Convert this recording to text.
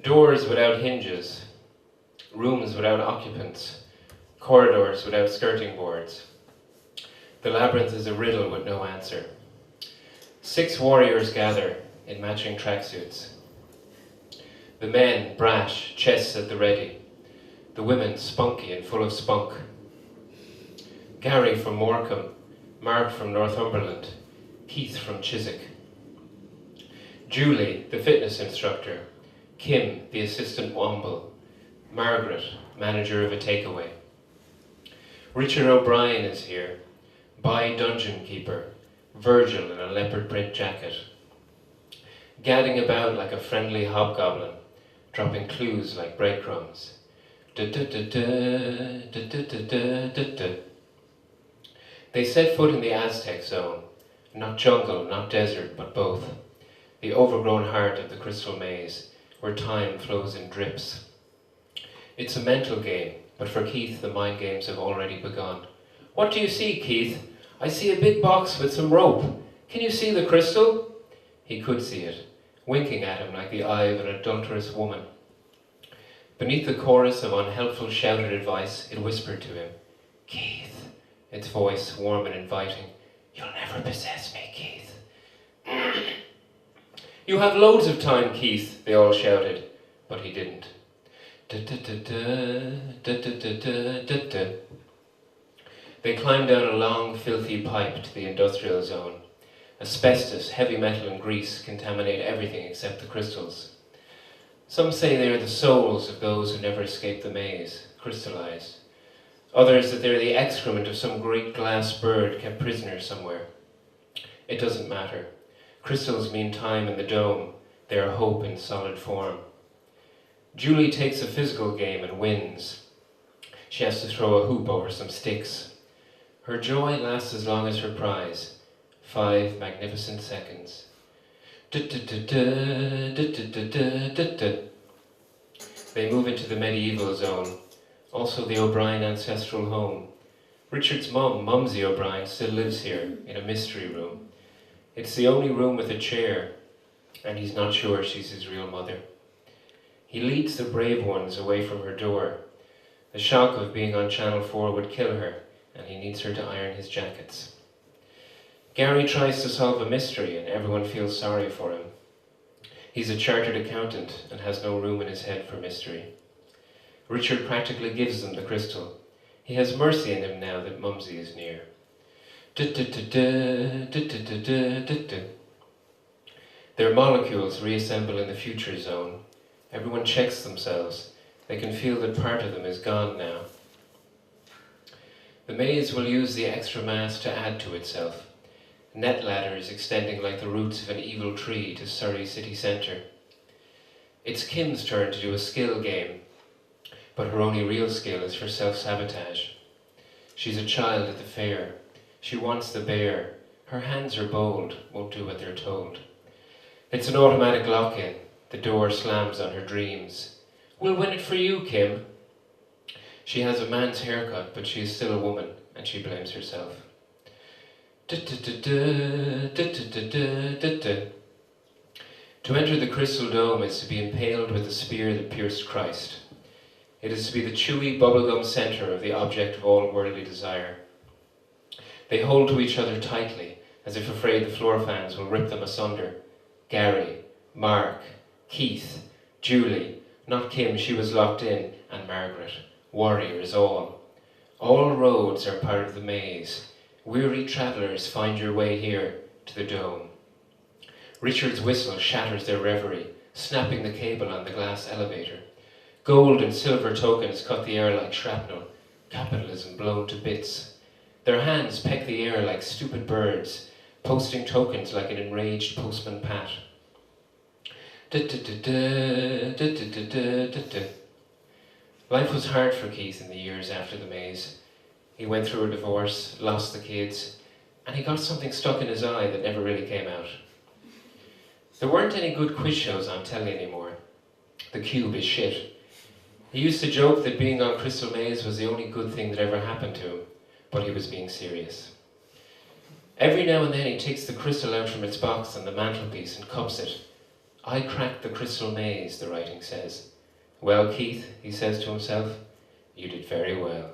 Doors without hinges, rooms without occupants, corridors without skirting boards. The labyrinth is a riddle with no answer. 6 warriors gather in matching tracksuits. The men, brash, chests at the ready. The women, spunky and full of spunk. Gary from Morecambe, Mark from Northumberland, Keith from Chiswick. Julie, the fitness instructor. Kim, the assistant womble. Margaret, manager of a takeaway. Richard O'Brien is here. By dungeon keeper. Virgil in a leopard print jacket. Gadding about like a friendly hobgoblin, dropping clues like breadcrumbs. They set foot in the Aztec zone, not jungle, not desert, but both. The overgrown heart of the crystal maze, where time flows in drips. It's a mental game, but for Keith the mind games have already begun. What do you see, Keith? I see a big box with some rope. Can you see the crystal? He could see it, winking at him like the eye of an adulterous woman. Beneath the chorus of unhelpful shouted advice, it whispered to him, Keith, its voice warm and inviting. You'll never possess me, Keith. You have loads of time, Keith, they all shouted, but he didn't. They climbed down a long, filthy pipe to the industrial zone. Asbestos, heavy metal and grease contaminate everything except the crystals. Some say they are the souls of those who never escaped the maze, crystallized. Others that they are the excrement of some great glass bird kept prisoner somewhere. It doesn't matter. Crystals mean time in the dome. They are hope in solid form. Julie takes a physical game and wins. She has to throw a hoop over some sticks. Her joy lasts as long as her prize. 5 magnificent seconds. They move into the medieval zone, also the O'Brien ancestral home. Richard's mum, Mumsy O'Brien, still lives here, in a mystery room. It's the only room with a chair, and he's not sure she's his real mother. He leads the brave ones away from her door. The shock of being on Channel 4 would kill her, and he needs her to iron his jackets. Gary tries to solve a mystery, and everyone feels sorry for him. He's a chartered accountant and has no room in his head for mystery. Richard practically gives them the crystal. He has mercy in him now that Mumsy is near. Their molecules reassemble in the future zone. Everyone checks themselves. They can feel that part of them is gone now. The maze will use the extra mass to add to itself. Net ladders extending like the roots of an evil tree to Surrey city centre. It's Kim's turn to do a skill game, but her only real skill is for self-sabotage. She's a child at the fair. She wants the bear. Her hands are bold, won't do what they're told. It's an automatic lock-in. The door slams on her dreams. We'll win it for you, Kim. She has a man's haircut, but she is still a woman, and she blames herself. To enter the crystal dome is to be impaled with the spear that pierced Christ. It is to be the chewy bubblegum centre of the object of all worldly desire. They hold to each other tightly, as if afraid the floor fans will rip them asunder. Gary, Mark, Keith, Julie, not Kim, she was locked in, and Margaret. Warriors all. All roads are part of the maze. Weary travellers, find your way here to the dome. Richard's whistle shatters their reverie, snapping the cable on the glass elevator. Gold and silver tokens cut the air like shrapnel, capitalism blown to bits. Their hands peck the air like stupid birds, posting tokens like an enraged postman Pat. Life was hard for Keith in the years after the maze. He went through a divorce, lost the kids, and he got something stuck in his eye that never really came out. There weren't any good quiz shows on telly anymore. The Cube is shit. He used to joke that being on Crystal Maze was the only good thing that ever happened to him, but he was being serious. Every now and then he takes the crystal out from its box on the mantelpiece and cups it. I cracked the crystal maze, the writing says. Well, Keith, he says to himself, you did very well.